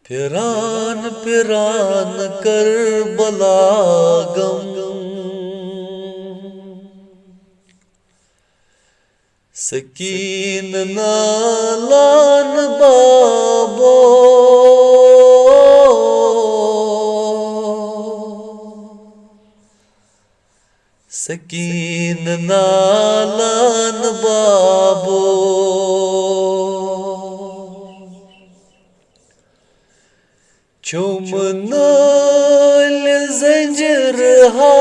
फिरान फिरान कर बला गम, सकीन नालान बाबो, सकीन नालान बाबो। चुमनाल ज़ंजीर हा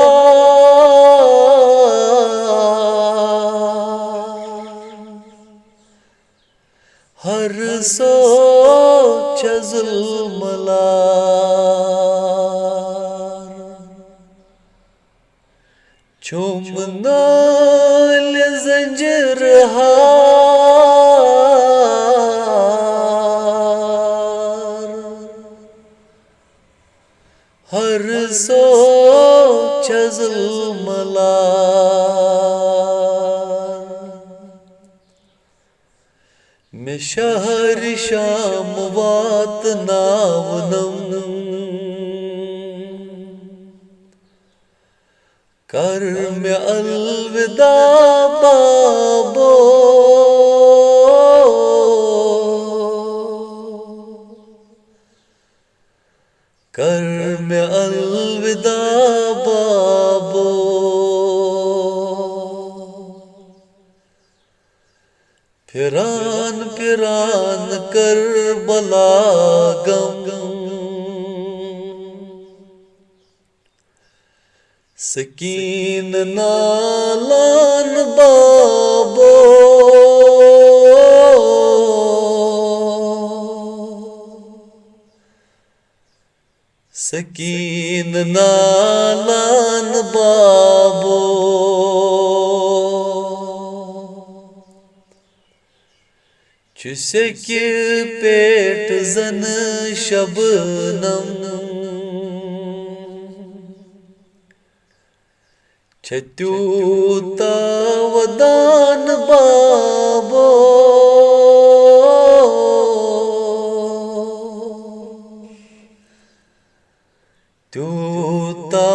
हर सोच ज़ुल्मलार, चुमनाल ज़ंजीर हा हर सोच ज़ुल्मलार। मैं शहर शाम वात नावनम, कर में अलविदा बाबो, कर में अलविदा बाबो। फिरान फिरान कर बला गम, सकीन नालान बाबो, सकीन नालान बाबो। चुसके पेट जन शबनम, छत्यूता वदान बाबो, त्यूता